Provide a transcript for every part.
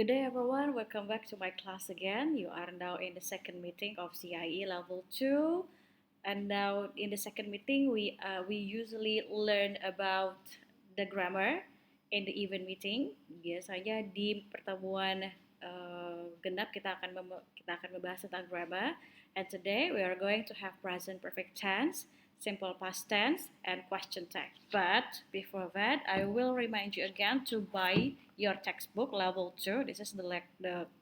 Good day everyone, welcome back to my class again. You are now in the second meeting of CIE Level 2. And now in the second meeting, we usually learn about the grammar in the event meeting. Biasanya di pertemuan genap kita akan membahas tentang grammar. And today we are going to have present perfect tense, simple past tense, and question tag. But before that, I will remind you again to buy your textbook level 2. This is the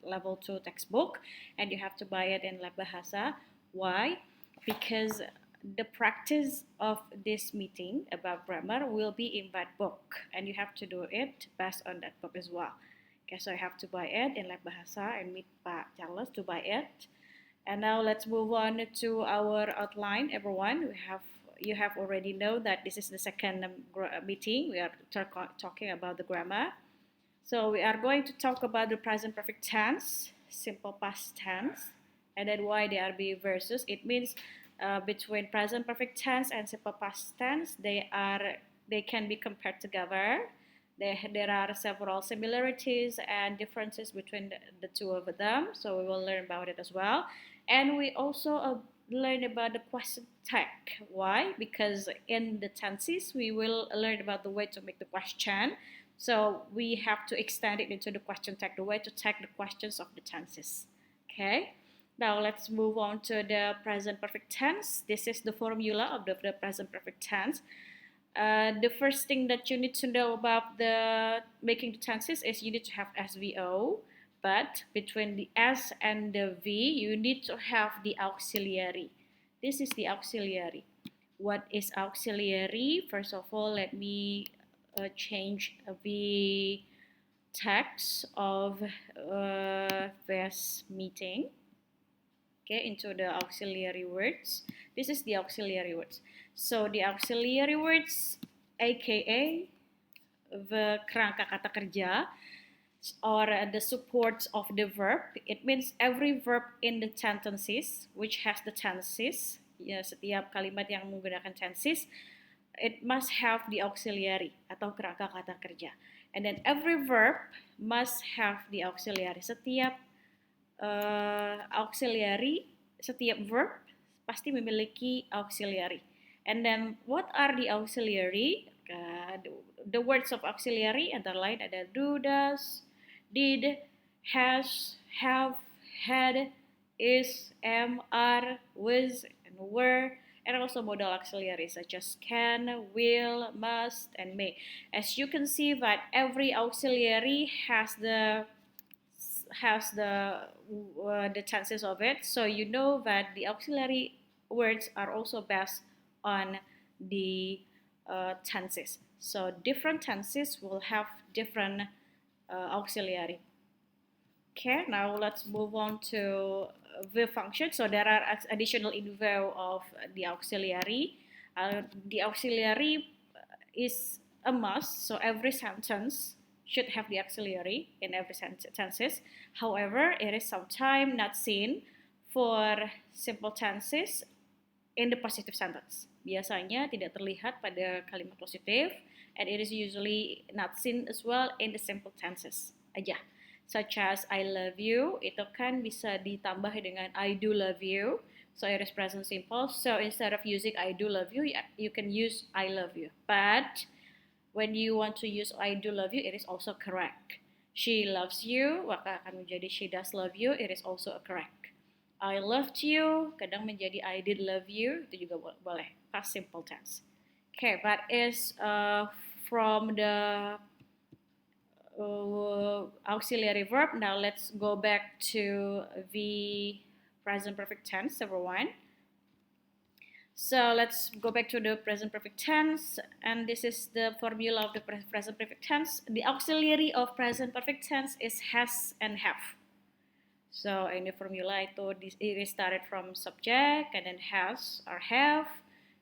level 2 textbook, and you have to buy it in Lab Bahasa. Why? Because the practice of this meeting about grammar will be in that book, and you have to do it based on that book as well. Okay, so you have to buy it in Lab Bahasa and meet Pak Charles to buy it. And now let's move on to our outline, everyone. You have already know that this is the second meeting. We are talking about the grammar. So we are going to talk about the present perfect tense, simple past tense, and then why they are being versus. It means between present perfect tense and simple past tense, they can be compared together. There are several similarities and differences between the two of them, so we will learn about it as well. And we also learn about the question tag. Why? Because in the tenses, we will learn about the way to make the question. So we have to extend it into the question tag, the way to tag the questions of the tenses. Okay. Now let's move on to the present perfect tense. This is the formula of the present perfect tense. The first thing that you need to know about the making the tenses is you need to have SVO, but between the S and the V, you need to have the auxiliary. This is the auxiliary. What is auxiliary? First of all, let me change the text of this meeting. Okay, into the auxiliary words. This is the auxiliary words. So the auxiliary words, aka the kerangka kata kerja, or the support of the verb. It means every verb in the sentences which has the tenses. Ya, setiap kalimat yang menggunakan tenses, it must have the auxiliary atau kerangka kata kerja. And then every verb must have the auxiliary. Setiap auxiliary, setiap verb pasti memiliki auxiliary. And then what are the auxiliary? The words of auxiliary antara lain ada do, does, did, has, have, had, is, am, are, was, and were, and also modal auxiliaries such as can, will, must, and may. As you can see that every auxiliary has the tenses of it, so you know that the auxiliary words are also based on the tenses. So different tenses will have different auxiliary. Okay, now let's move on to verb function. So there are additional info of the auxiliary. The auxiliary is a must, so every sentence should have the auxiliary in every tenses. However, it is sometimes not seen for simple tenses in the positive sentence. Biasanya tidak terlihat pada kalimat positif, and it is usually not seen as well in the simple tenses aja. Such as I love you, itu kan bisa ditambah dengan I do love you. So it is present simple. So instead of using I do love you, you can use I love you. But when you want to use I do love you, it is also correct. She loves you, maka akan menjadi she does love you, it is also correct. I loved you, kadang menjadi I did love you, itu juga boleh, past simple tense. Okay, that is from the auxiliary verb. Now let's go back to the present perfect tense, everyone. So let's go back to the present perfect tense, and this is the formula of the present perfect tense. The auxiliary of present perfect tense is has and have. So in the formula it is started from subject, and then has or have,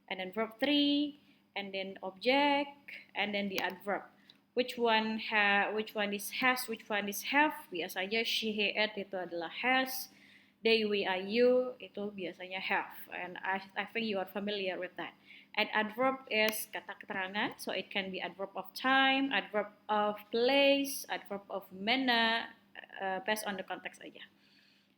and then verb 3, and then object, and then the adverb. Which one is has, which one is have? Biasanya she, he, it itu adalah has. They, we, I, you itu biasanya have, and I think you are familiar with that. And adverb is kata keterangan, so it can be adverb of time, adverb of place, adverb of manner, based on the context aja.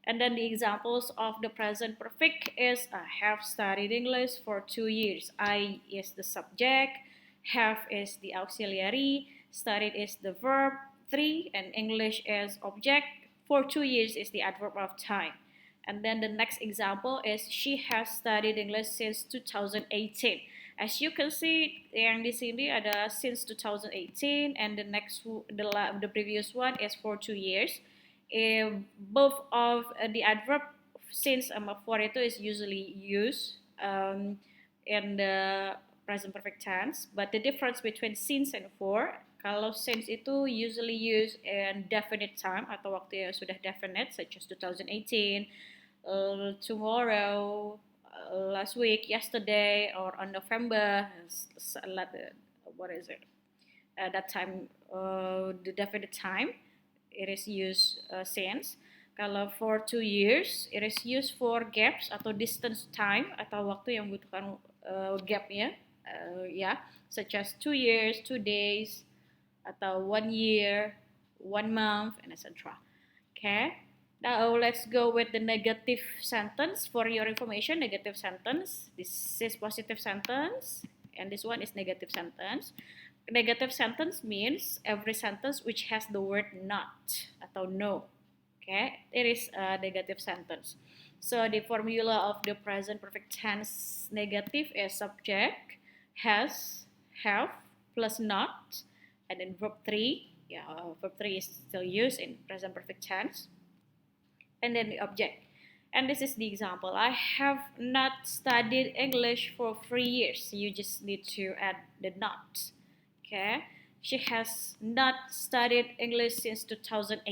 And then the examples of the present perfect is I have studied English for 2 years. I is the subject, have is the auxiliary, studied is the verb, 3, and English is object. For 2 years is the adverb of time. And then the next example is she has studied English since 2018. As you can see, yang di sini ada since 2018, and the previous one is for 2 years. Both of the adverb since for itu is usually used in the present perfect tense, but the difference between since and for, kalau since itu usually used in definite time atau waktu yang sudah definite, such as 2018, tomorrow, last week, yesterday, or on November, what is it? That time, the definite time, it is used since. Kalau for 2 years, it is used for gaps atau distance time atau waktu yang membutuhkan gapnya, such as 2 years, 2 days, atau 1 year, 1 month, and etc. Okay. Now let's go with the negative sentence. For your information, negative sentence. This is positive sentence, and this one is negative sentence. Negative sentence means every sentence which has the word not atau no. Okay, it is a negative sentence. So the formula of the present perfect tense negative is subject, has, have, plus not, and then verb 3. Verb 3 is still used in present perfect tense. And then the object. And this is the example. I have not studied English for 3 years. You just need to add the not. Okay. She has not studied English since 2018.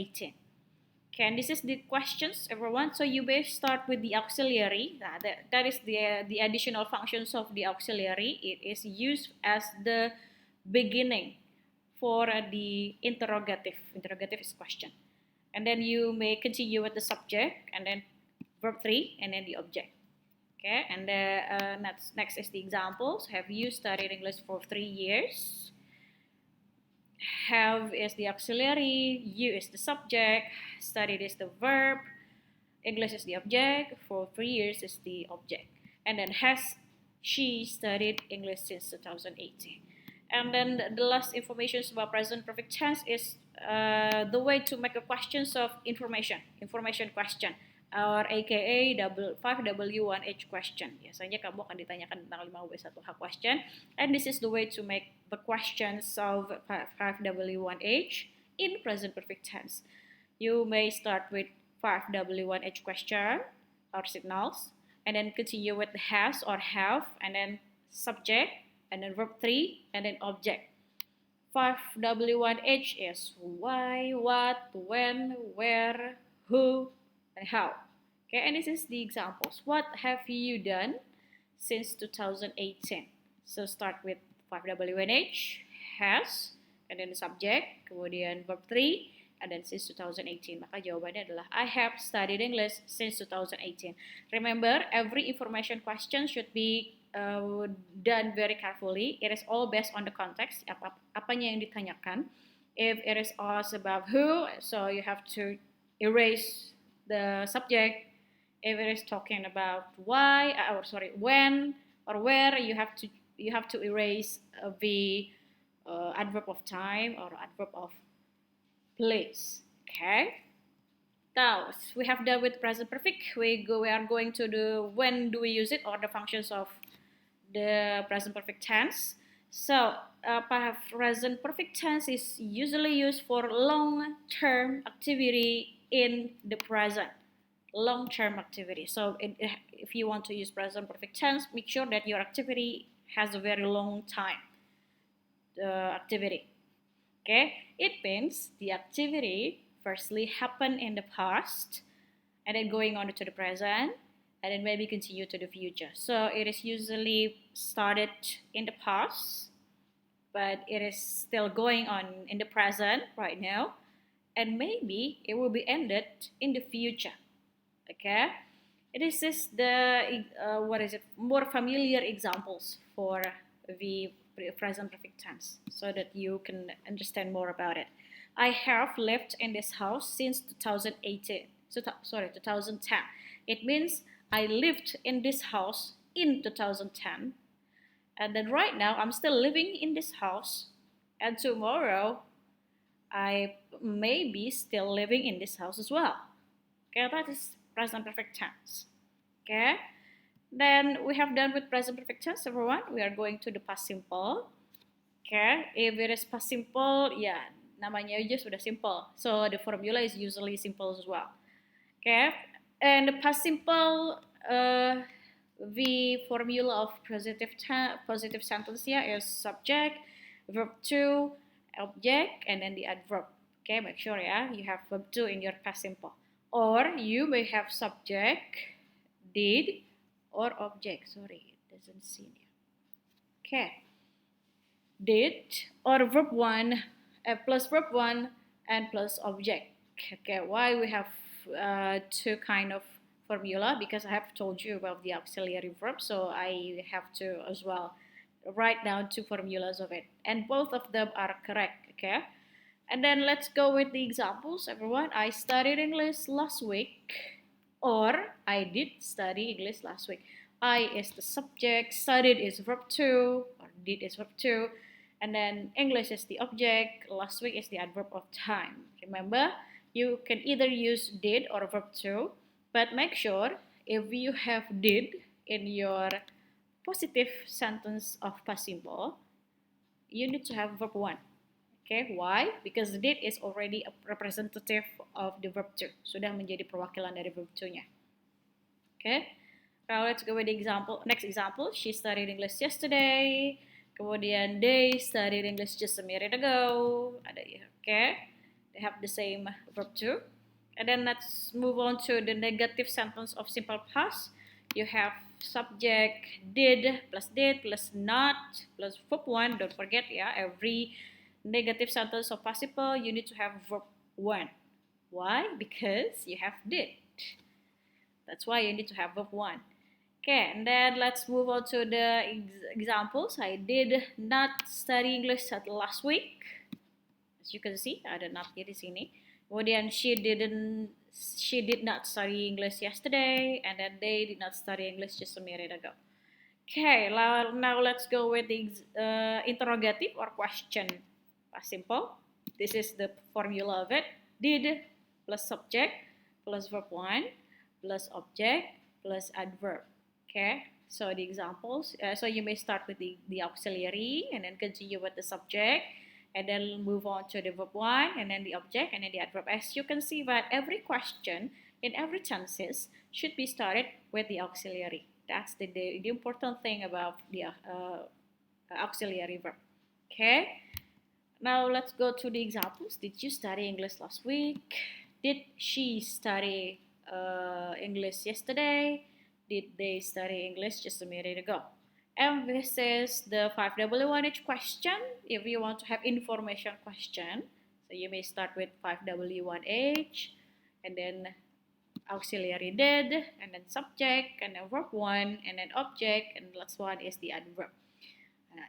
Okay, and this is the questions, everyone. So you may start with the auxiliary. That is the additional functions of the auxiliary. It is used as the beginning for the interrogative. Interrogative is question. And then you may continue with the subject, and then verb 3, and then the object. Okay, and next is the examples. Have you studied English for 3 years? Have is the auxiliary, you is the subject, studied is the verb, English is the object, for 3 years is the object. And then has she studied English since 2018? And then the last information about present perfect tense is the way to make a questions of information question, or aka 5W1H question. Biasanya kamu akan ditanyakan tentang 5W1H question, and this is the way to make the questions of 5W1H in present perfect tense. You may start with 5W1H question or signals, and then continue with has or have, and then subject, and then verb 3, and then object. 5W1H is why, what, when, where, who, and how. Okay, and this is the examples. What have you done since 2018? So start with 5W1H, has, and then the subject, kemudian verb 3, and then since 2018. Maka jawabannya adalah I have studied English since 2018. Remember, every information question should be done very carefully. It is all based on the context. Apanya yang ditanyakan. If it is asked about who, so you have to erase the subject. If it is talking about why, when or where, you have to erase the adverb of time or adverb of place. Okay. Now we have done with present perfect. We are going to do when do we use it, or the functions of the present perfect tense. So present perfect tense is usually used for long-term activity in the present. Long-term activity. So if you want to use present perfect tense, make sure that your activity has a very long time. The activity. Okay, it means the activity firstly happened in the past, and then going on to the present, and then maybe continue to the future. So it is usually started in the past, but it is still going on in the present right now, and maybe it will be ended in the future. Okay, this is the more familiar examples for the present perfect tense, so that you can understand more about it. I have lived in this house since 2018. So, sorry, 2010. It means I lived in this house in 2010. And then right now, I'm still living in this house. And tomorrow, I may be still living in this house as well. Okay, that is present perfect tense. Okay, then we have done with present perfect tense, everyone. We are going to the past simple. Okay, if it is past simple, ya namanya aja sudah simple. So the formula is usually simple as well. Okay, and the past simple, the formula of positive sentence here is subject, verb to, object, and then the adverb. Okay, make sure ya you have verb to in your past simple. Or you may have subject, did, or object. Sorry, it doesn't see here. Okay, did or verb one plus verb one and plus object. Okay, why we have two kind of formula? Because I have told you about the auxiliary verb, so I have to as well write down two formulas of it, and both of them are correct. Okay, and then let's go with the examples, everyone. I studied English last week, or I did study English last week. I is the subject, studied is verb two, or did is verb two, and then English is the object, last week is the adverb of time. Remember, you can either use did or verb two, but make sure if you have did in your positive sentence of past simple, you need to have verb one. Okay, why? Because did is already a representative of the verb to. Sudah menjadi perwakilan dari verb to-nya. Okay, now let's go with the example. Next example, she studied English yesterday. Kemudian they studied English just a minute ago. Ada ya, okay? They have the same verb to. And then let's move on to the negative sentence of simple past. You have subject did plus not plus verb one. Don't forget ya, every negative sentence of past simple you need to have verb one. Why? Because you have did. That's why you need to have verb one. Okay, and then let's move on to the examples. I did not study English last week. As you can see, ada notnya di sini. Kemudian she did not study English yesterday, and then they did not study English just a minute ago. Okay, now let's go with the interrogative or question. Simple. This is the formula of it. Did plus subject plus verb one plus object plus adverb. Okay, so the examples. So you may start with the auxiliary and then continue with the subject, and then move on to the verb one, and then the object, and then the adverb. As you can see that every question in every tenses should be started with the auxiliary. That's the important thing about the auxiliary verb. Okay, now let's go to the examples. Did you study English last week? Did she study English yesterday? Did they study English just a minute ago? And this is the 5W1H question. If you want to have information question, so you may start with 5W1H, and then auxiliary did, and then subject, and then verb one, and then object, and the last one is the adverb.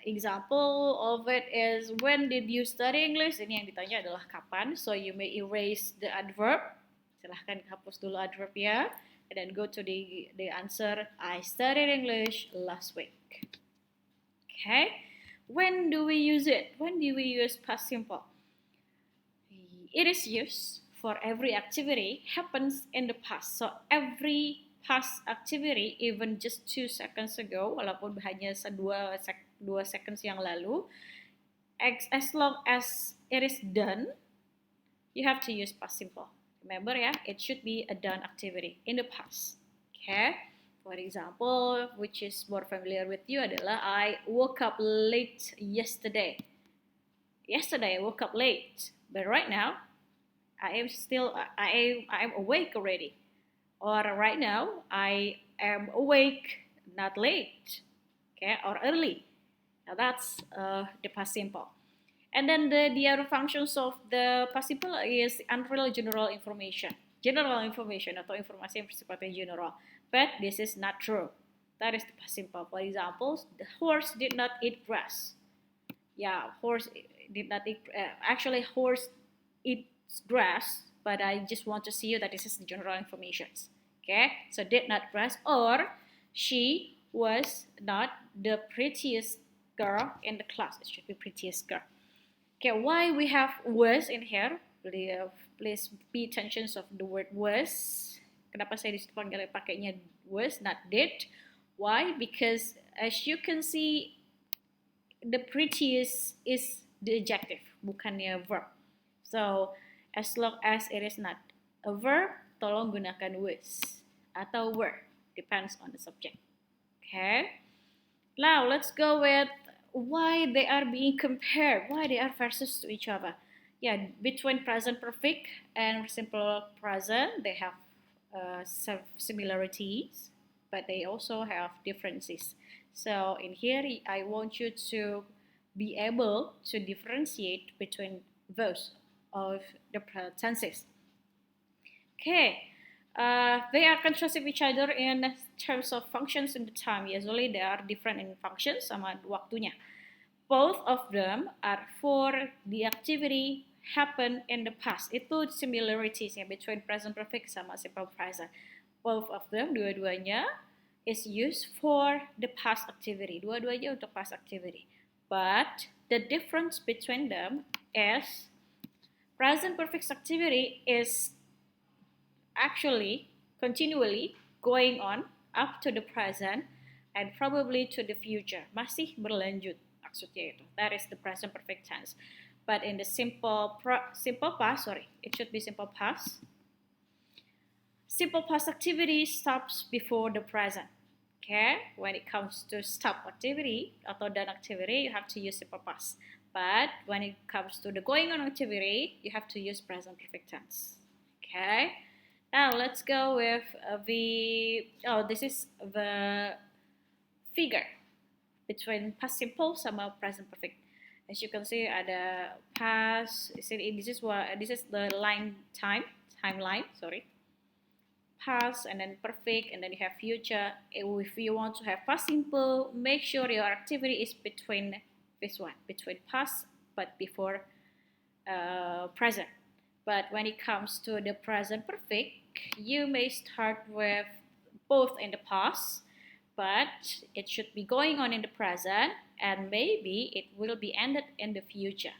Example of it is, when did you study English? Ini yang ditanya adalah kapan, so you may erase the adverb. Silahkan hapus dulu adverb ya. And then go to the answer. I studied English last week. Okay. When do we use it? When do we use past simple? It is used for every activity happens in the past. So every past activity, even just 2 seconds ago, walaupun hanya 2 seconds yang lalu, as long as it is done, you have to use past simple. Remember ya, it should be a done activity in the past. Okay. For example, which is more familiar with you adalah I woke up late yesterday. Yesterday I woke up late, but right now I am awake already. Or right now I am awake, not late. Okay, or early. Now that's the past simple. And then the other functions of the past simple is unreal general information. General information atau informasi yang bersifatnya general. But this is not true. That is the past simple. For example, the horse did not eat grass. Yeah, horse did not eat. Actually, horse eats grass, but I just want to see you that this is the general information. Okay, so did not grass, or she was not the prettiest girl in the class. It should be prettiest girl. Okay, why we have was in here? Please pay attention of the word was. Kenapa saya dipanggil pakainya was, not did? Why? Because as you can see, the prettiest is the adjective, bukannya verb. So as long as it is not a verb, tolong gunakan was atau were, depends on the subject. Okay. Now let's go with why they are being compared, why they are versus to each other. Yeah, between present perfect and simple present, they have some similarities, but they also have differences. So in here, I want you to be able to differentiate between those of the tenses. Okay. They are contrast with each other in terms of functions in the time. Usually they are different in functions sama waktunya. Both of them are for the activity happen in the past. Itu similarities between present perfect sama simple present. Both of them, dua-duanya is used for the past activity. Dua-duanya untuk past activity. But the difference between them is present perfect activity is actually continually going on up to the present and probably to the future. Masih berlanjut maksudnya itu. That is the present perfect tense. But in the simple past, it should be simple past. Simple past activity stops before the present. Okay, when it comes to stop activity atau done activity, you have to use simple past. But when it comes to the going on activity, you have to use present perfect tense. Okay. Now let's go with this is the figure between past simple sama present perfect. As you can see, ada past. This is the timeline. Past and then perfect, and then you have future. If you want to have past simple, make sure your activity is between this one, between past but before present. But when it comes to the present perfect, you may start with both in the past, but it should be going on in the present, and maybe it will be ended in the future.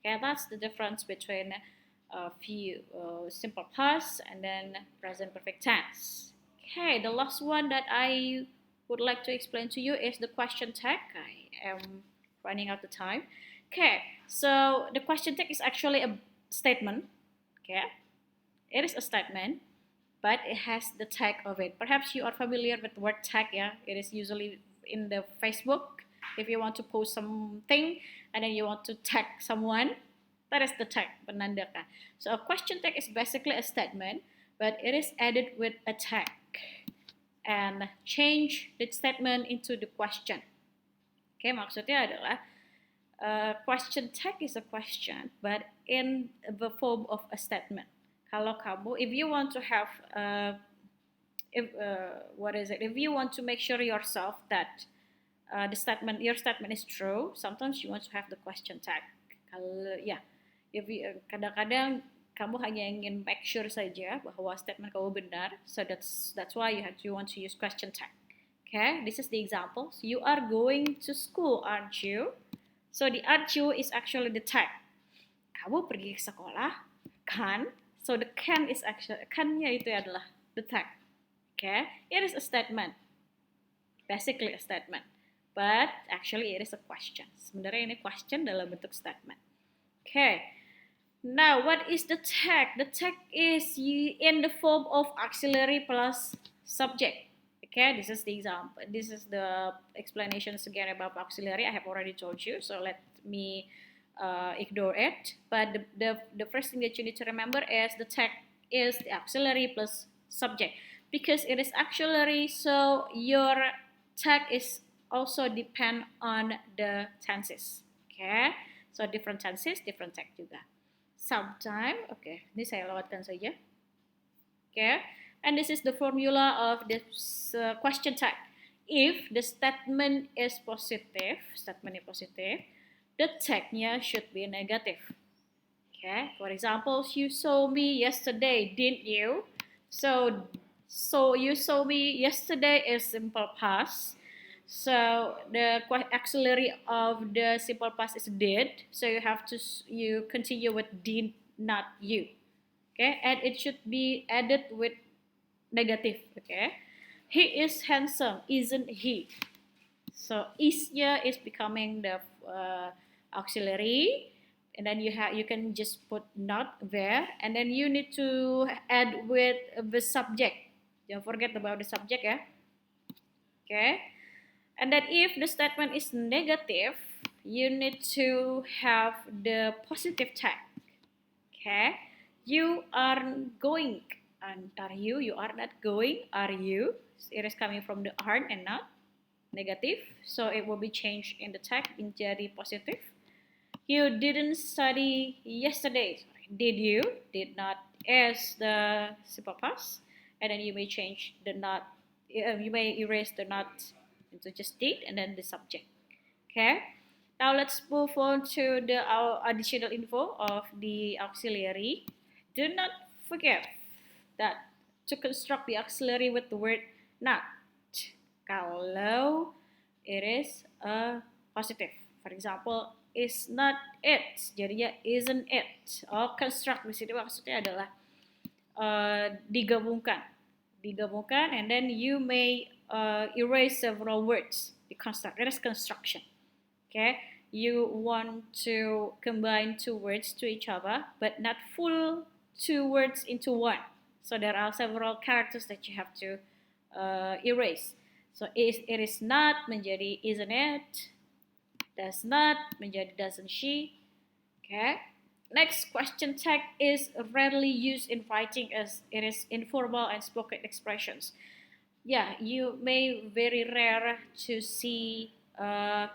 Okay, that's the difference between simple past and then present perfect tense. Okay, the last one that I would like to explain to you is the question tag. I am running out of time. Okay, so the question tag is actually a statement. Okay, it is a statement, but it has the tag of it. Perhaps you are familiar with the word tag. Yeah, it is usually in the Facebook. If you want to post something and then you want to tag someone, that is the tag, menandakan. So a question tag is basically a statement, but it is added with a tag and change the statement into the question. Okay, maksudnya adalah question tag is a question, but in the form of a statement. Kalau kamu, if you want to have, if you want to make sure yourself that your statement is true, sometimes you want to have the question tag. Kalau kadang-kadang kamu hanya ingin make sure saja bahwa statement kamu benar, so that's why you want to use question tag. Okay, this is the example. So you are going to school, aren't you? So the aren't you is actually the tag. Kamu pergi ke sekolah, kan? So the can is actually, kannya itu adalah the tag. Okay, it is a statement, basically a statement, but actually it is a question. Sebenarnya ini question dalam bentuk statement. Okay, now what is the tag? The tag is in the form of auxiliary plus subject. Okay, this is the example. This is the explanations again about auxiliary. I have already told you, so let me ignore it. But the first thing that you need to remember is the tag is the auxiliary plus subject. Because it is auxiliary, so your tag is also depend on the tenses. Okay, so different tenses, different tag juga. Sometimes, okay, ini saya lewatkan saja. Okay. And this is the formula of this question tag. If the statement is positive, the tagnya should be negative. Okay, for example, you saw me yesterday, didn't you? So you saw me yesterday is simple past. So the auxiliary of the simple past is did. So you have to you continue with did not you. Okay, and it should be added with negative. Okay, he is handsome, isn't he? So isnya is becoming the auxiliary, and then you can just put not there, and then you need to add with the subject. Don't forget about the subject, yeah. Okay, and then if the statement is negative, you need to have the positive tag. Okay, you are going, and are you? You are not going. Are you? It is coming from the are and not. Negative, so it will be changed in the tag menjadi positive. You didn't study yesterday. Did you? Did not is the simple past, and then you may change the not. You may erase the not into just did, and then the subject. Okay. Now let's move on to the additional info of the auxiliary. Do not forget that to construct the auxiliary with the word not, kalau it is a positive. For example, is not it, jadinya isn't it. Construct di sini maksudnya adalah digabungkan, and then you may erase several words. The construct, that is construction. Okay, you want to combine two words to each other, but not full two words into one. So there are several characters that you have to erase. So it is not menjadi isn't it, does not menjadi doesn't she. Okay. Next, question tag is rarely used in writing as it is informal and spoken expressions. Yeah, you may very rare to see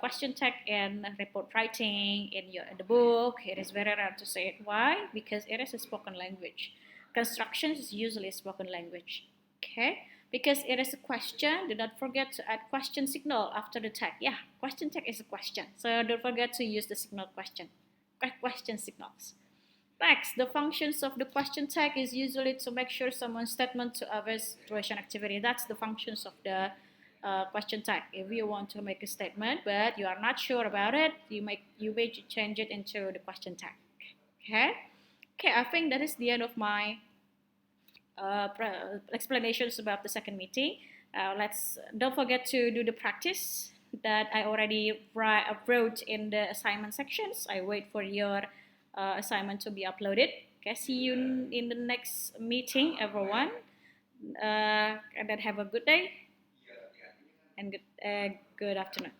question tag in report writing in the book. It is very rare to say it. Why? Because it is a spoken language. Construction is usually a spoken language. Okay, because it is a question, do not forget to add question signal after the tag. Yeah, question tag is a question, so don't forget to use the signal question signals. Next, the functions of the question tag is usually to make sure someone's statement to other situation activity. That's the functions of the question tag. If you want to make a statement but you are not sure about it, you may change it into the question tag. Okay. Okay, I think that is the end of my explanations about the second meeting. Don't forget to do the practice that I already wrote in the assignment sections. I wait for your assignment to be uploaded. Okay, see you in the next meeting, everyone. And then have a good day and good afternoon.